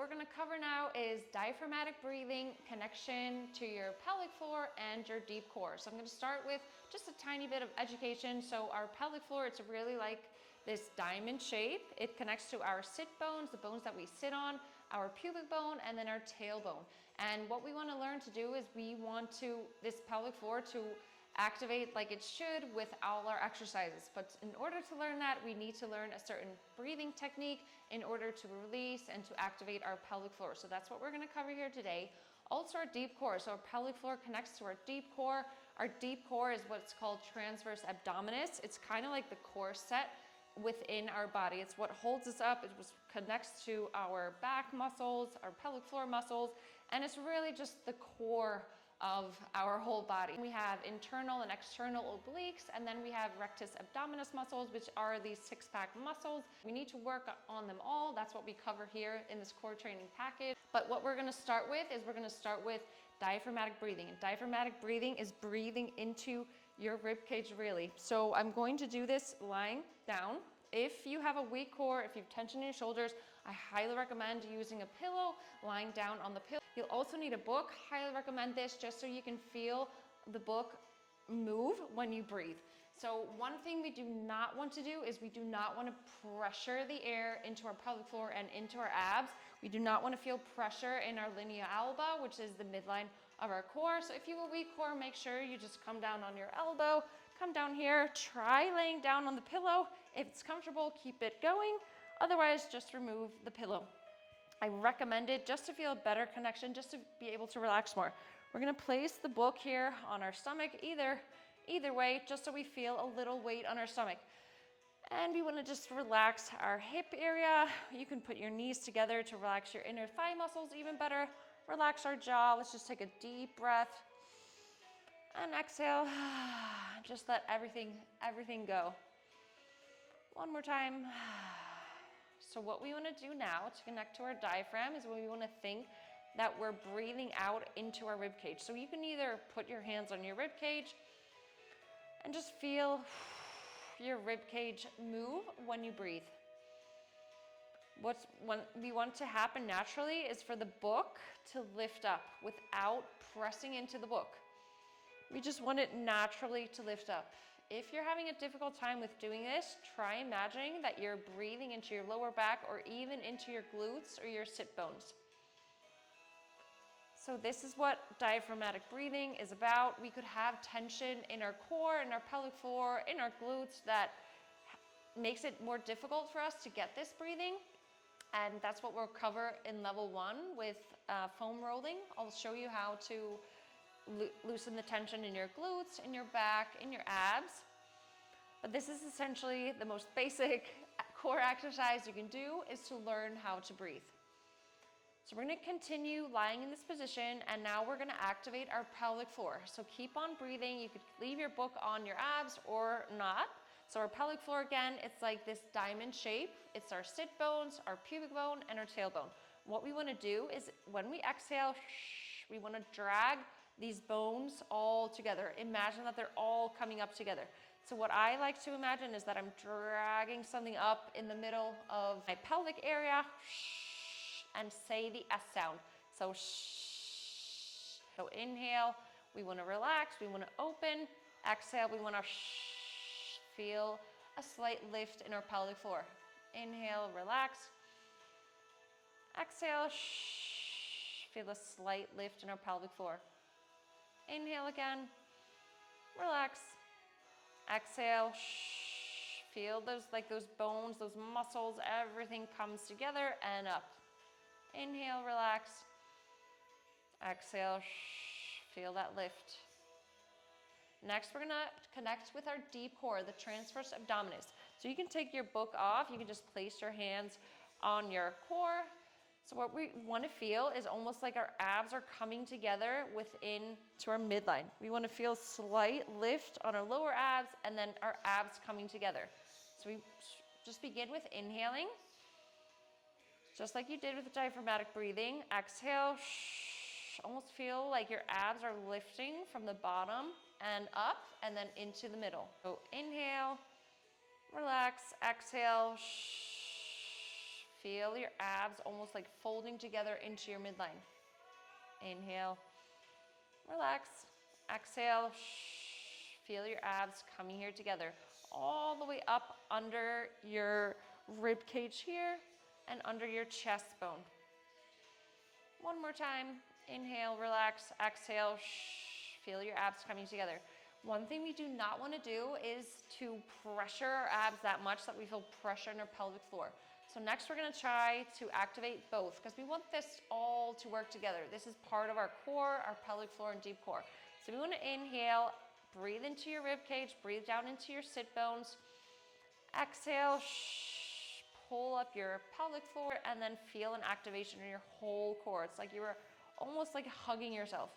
we're gonna cover now is diaphragmatic breathing, connection to your pelvic floor and your deep core. So I'm gonna start with just a tiny bit of education. So our pelvic floor, it's really like this diamond shape. It connects to our sit bones, the bones that we sit on, our pubic bone, and then our tailbone. And what we wanna learn to do is we want this pelvic floor to activate like it should with all our exercises. But in order to learn that, we need to learn a certain breathing technique in order to release and to activate our pelvic floor. So that's what we're gonna cover here today. Also our deep core. So our pelvic floor connects to our deep core. Our deep core is what's called transverse abdominis. It's kind of like the core set within our body. It's what holds us up. It connects to our back muscles, our pelvic floor muscles, and it's really just the core of our whole body. We have internal and external obliques, and then we have rectus abdominis muscles, which are these six-pack muscles. We need to work on them all. That's what we cover here in this core training package. But what we're gonna start with is we're gonna start with diaphragmatic breathing. And diaphragmatic breathing is breathing into your rib cage, really. So I'm going to do this lying down. If you have a weak core, if you have tension in your shoulders, I highly recommend using a pillow, lying down on the pillow. You'll also need a book. Highly recommend this just so you can feel the book move when you breathe. So one thing we do not want to do is we do not want to pressure the air into our pelvic floor and into our abs. We do not want to feel pressure in our linea alba, which is the midline of our core. So if you have a weak core, make sure you just come down on your elbow, come down here, try laying down on the pillow. If it's comfortable, keep it going. Otherwise, just remove the pillow. I recommend it just to feel a better connection, just to be able to relax more. We're gonna place the book here on our stomach, either way, just so we feel a little weight on our stomach. And we wanna just relax our hip area. You can put your knees together to relax your inner thigh muscles even better. Relax our jaw. Let's just take a deep breath. And exhale. Just let everything go. One more time. So what we want to do now to connect to our diaphragm is when we want to think that we're breathing out into our rib cage. So you can either put your hands on your rib cage and just feel your rib cage move when you breathe. What we want to happen naturally is for the book to lift up without pressing into the book. We just want it naturally to lift up. If you're having a difficult time with doing this, try imagining that you're breathing into your lower back or even into your glutes or your sit bones. So this is what diaphragmatic breathing is about. We could have tension in our core, in our pelvic floor, in our glutes that makes it more difficult for us to get this breathing. And that's what we'll cover in level 1 with foam rolling. I'll show you how to loosen the tension in your glutes, in your back, in your abs. But this is essentially the most basic core exercise you can do, is to learn how to breathe. So we're gonna continue lying in this position, and now we're gonna activate our pelvic floor. So keep on breathing. You could leave your book on your abs or not. So our pelvic floor, again, it's like this diamond shape. It's our sit bones, our pubic bone, and our tailbone. What we wanna do is when we exhale, we wanna drag these bones all together. Imagine that they're all coming up together. So what I like to imagine is that I'm dragging something up in the middle of my pelvic area, and say the S sound. So So inhale, we want to relax, we want to open. Exhale, we want to feel a slight lift in our pelvic floor. Inhale, relax. Exhale, feel a slight lift in our pelvic floor. Inhale again, relax. Exhale, feel those bones, those muscles, everything comes together and up. Inhale, relax. Exhale, feel that lift. Next, we're gonna connect with our deep core, the transverse abdominis. So you can take your book off, you can just place your hands on your core. So what we want to feel is almost like our abs are coming together within to our midline. We want to feel slight lift on our lower abs and then our abs coming together. So we just begin with inhaling, just like you did with the diaphragmatic breathing. Exhale, almost feel like your abs are lifting from the bottom and up and then into the middle. So inhale, relax, exhale, Feel your abs almost like folding together into your midline. Inhale, relax. Exhale, feel your abs coming here together, all the way up under your rib cage here and under your chest bone. One more time. Inhale, relax. Exhale, feel your abs coming together. One thing we do not want to do is to pressure our abs that much that we feel pressure in our pelvic floor. So next we're going to try to activate both because we want this all to work together. This is part of our core, our pelvic floor, and deep core. So we want to inhale, breathe into your rib cage, breathe down into your sit bones. Exhale, pull up your pelvic floor, and then feel an activation in your whole core. It's like you were almost like hugging yourself.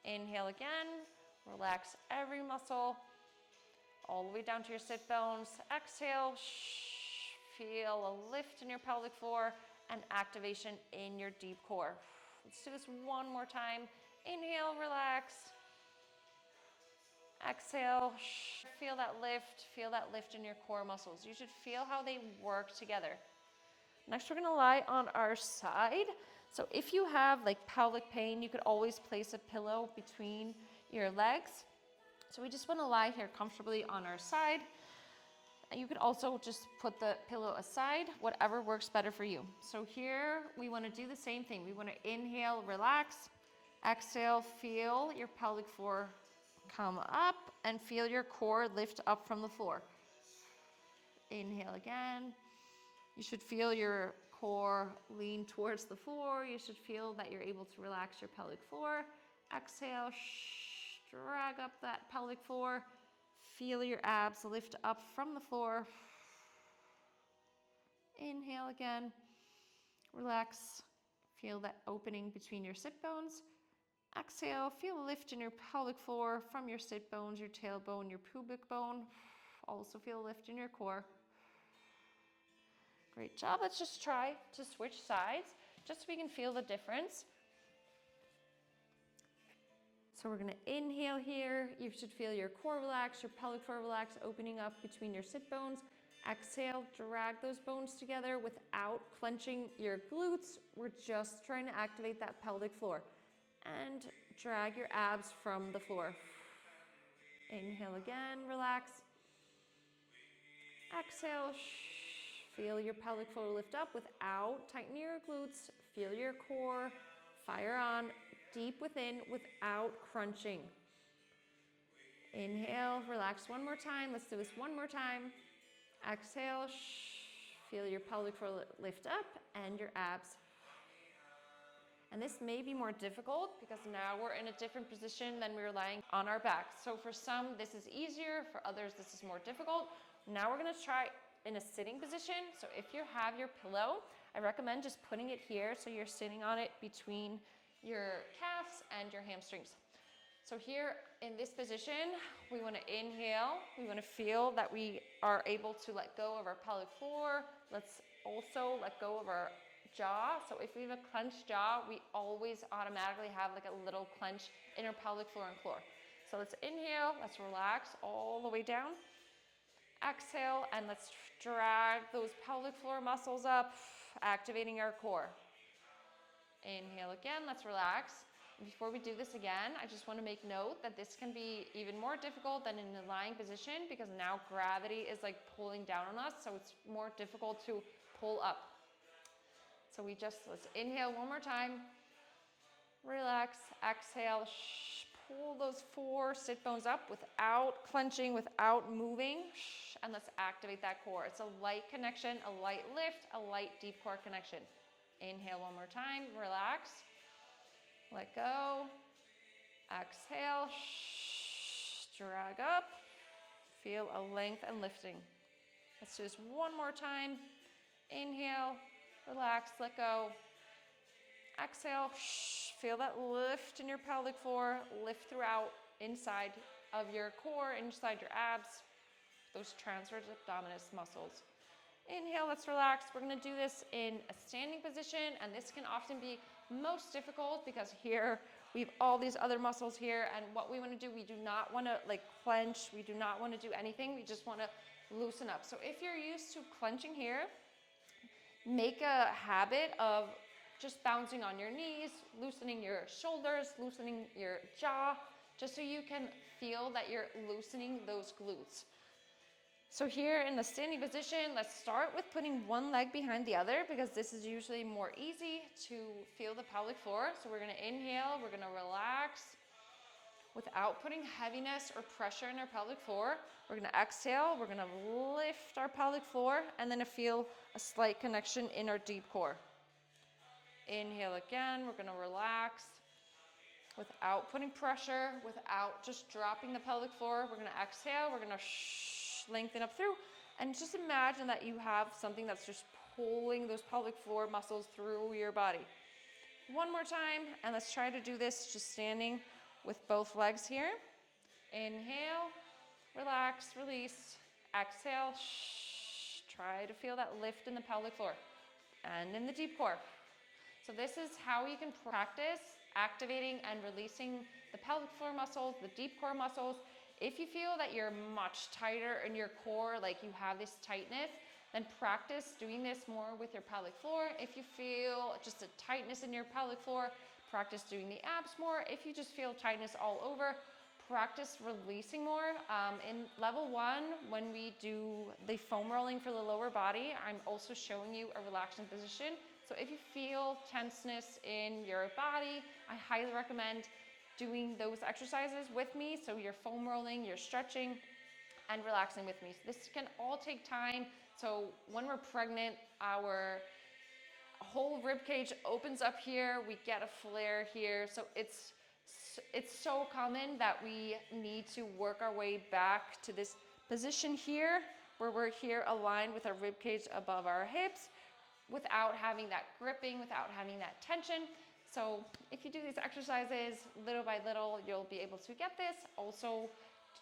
Inhale again, relax every muscle, all the way down to your sit bones. Exhale, feel a lift in your pelvic floor and activation in your deep core. Let's do this one more time. Inhale, relax. Exhale, feel that lift in your core muscles. You should feel how they work together. Next, we're gonna lie on our side. So if you have like pelvic pain, you could always place a pillow between your legs. So we just wanna lie here comfortably on our side. And you could also just put the pillow aside, whatever works better for you. So here, we wanna do the same thing. We wanna inhale, relax. Exhale, feel your pelvic floor come up and feel your core lift up from the floor. Inhale again. You should feel your core lean towards the floor. You should feel that you're able to relax your pelvic floor. Exhale, drag up that pelvic floor. Feel your abs lift up from the floor. Inhale again. Relax. Feel that opening between your sit bones. Exhale, feel a lift in your pelvic floor from your sit bones, your tailbone, your pubic bone. Also feel a lift in your core. Great job. Let's just try to switch sides just so we can feel the difference. So we're gonna inhale here. You should feel your core relax, your pelvic floor relax, opening up between your sit bones. Exhale, drag those bones together without clenching your glutes. We're just trying to activate that pelvic floor. And drag your abs from the floor. Inhale again, relax. Exhale, feel your pelvic floor lift up without tightening your glutes. Feel your core fire on deep within without crunching. Inhale, relax one more time. Let's do this one more time. Exhale, feel your pelvic floor lift up and your abs. And this may be more difficult because now we're in a different position than we were lying on our back. So for some, this is easier. For others, this is more difficult. Now we're gonna try in a sitting position. So if you have your pillow, I recommend just putting it here so you're sitting on it between your calves and your hamstrings. So here in this position, we wanna inhale. We wanna feel that we are able to let go of our pelvic floor. Let's also let go of our jaw. So if we have a clenched jaw, we always automatically have like a little clench in our pelvic floor and core. So let's inhale, let's relax all the way down. Exhale, and let's drag those pelvic floor muscles up, activating our core. Inhale again, let's relax. Before we do this again, I just want to make note that this can be even more difficult than in a lying position because now gravity is like pulling down on us, so it's more difficult to pull up. So let's inhale one more time. Relax, exhale, pull those 4 sit bones up without clenching, without moving, and let's activate that core. It's a light connection, a light lift, a light deep core connection. Inhale one more time, relax, let go, exhale, drag up, feel a length and lifting. Let's do this one more time. Inhale, relax, let go. Exhale, feel that lift in your pelvic floor, lift throughout inside of your core, inside your abs, those transverse abdominis muscles. Inhale, let's relax. We're gonna do this in a standing position, and this can often be most difficult because here we have all these other muscles here, and what we wanna do, we do not wanna like clench, we do not wanna do anything, we just wanna loosen up. So if you're used to clenching here, make a habit of just bouncing on your knees, loosening your shoulders, loosening your jaw, just so you can feel that you're loosening those glutes. So here in the standing position, let's start with putting one leg behind the other, because this is usually more easy to feel the pelvic floor. So we're gonna inhale, we're gonna relax without putting heaviness or pressure in our pelvic floor. We're gonna exhale, we're gonna lift our pelvic floor, and then feel a slight connection in our deep core. Inhale again, we're gonna relax without putting pressure, without just dropping the pelvic floor. We're gonna exhale, we're gonna lengthen up through, and just imagine that you have something that's just pulling those pelvic floor muscles through your body. One more time, and let's try to do this just standing with both legs here. Inhale, relax, release, exhale, try to feel that lift in the pelvic floor and in the deep core. So this is how you can practice activating and releasing the pelvic floor muscles, the deep core muscles. If you feel that you're much tighter in your core, like you have this tightness, then practice doing this more with your pelvic floor. If you feel just a tightness in your pelvic floor, practice doing the abs more. If you just feel tightness all over, practice releasing more. In level 1, when we do the foam rolling for the lower body, I'm also showing you a relaxing position. So if you feel tenseness in your body, I highly recommend doing those exercises with me. So you're foam rolling, you're stretching, and relaxing with me. So this can all take time. So when we're pregnant, our whole rib cage opens up here, we get a flare here. So it's so common that we need to work our way back to this position here, where we're here aligned with our rib cage above our hips, without having that gripping, without having that tension. So if you do these exercises little by little, you'll be able to get this. Also,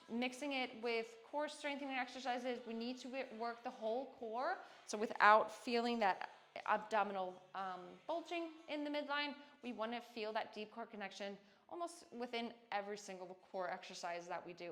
mixing it with core strengthening exercises, we need to work the whole core. So without feeling that abdominal bulging in the midline, we want to feel that deep core connection almost within every single core exercise that we do.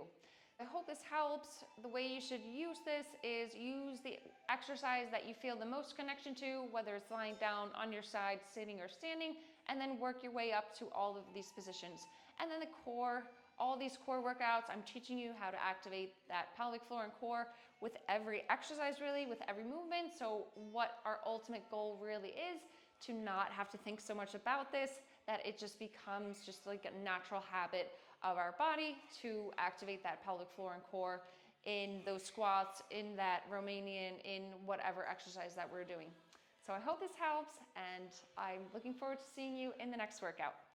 I hope this helps. The way you should use this is use the exercise that you feel the most connection to, whether it's lying down on your side, sitting or standing, and then work your way up to all of these positions. And then the core, all these core workouts, I'm teaching you how to activate that pelvic floor and core with every exercise, really, with every movement. So what our ultimate goal really is to not have to think so much about this, that it just becomes just like a natural habit of our body to activate that pelvic floor and core in those squats, in that Romanian, in whatever exercise that we're doing. So I hope this helps, and I'm looking forward to seeing you in the next workout.